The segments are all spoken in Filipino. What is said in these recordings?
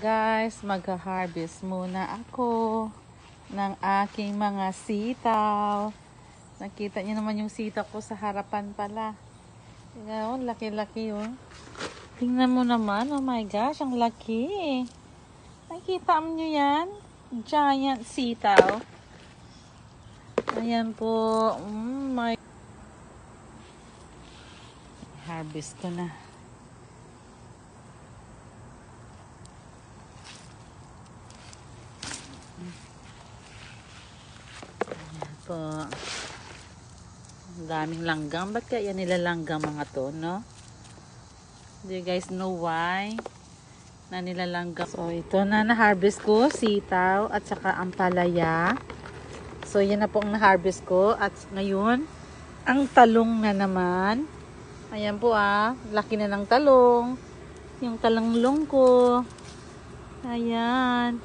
Guys, magha-harvest muna ako ng aking mga sitaw. Nakita niyo naman yung sitaw ko sa harapan pala. Tingnan, laki-laki oh. Tingnan mo naman, oh my gosh, ang laki. Nakita mo niyo yan? Giant sitaw. Ayan po. Harvest ko na. Po. Ang daming langgam. Ba't kaya nilalanggam mga to, no? Do you guys know why? Na nilalanggam. So, ito na na-harvest ko. Sitaw at saka ampalaya. So, yan na po ang na-harvest ko. At ngayon, ang talong na naman. Ayan po laki na ng talong. Yung talanglong ko. Ayan.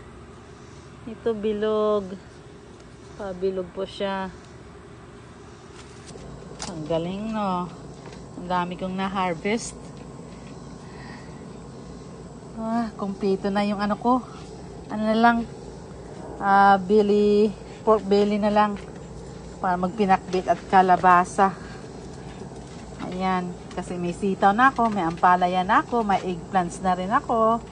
Ito bilog. Pabilog po siya. Ang galing, no? Ang dami kong na-harvest. Kumpleto na yung ano ko. Ano na lang, pork belly na lang. Para magpinakbit at kalabasa. Ayan. Kasi may sitaw na ako, may ampalaya na ako, may eggplants na rin ako.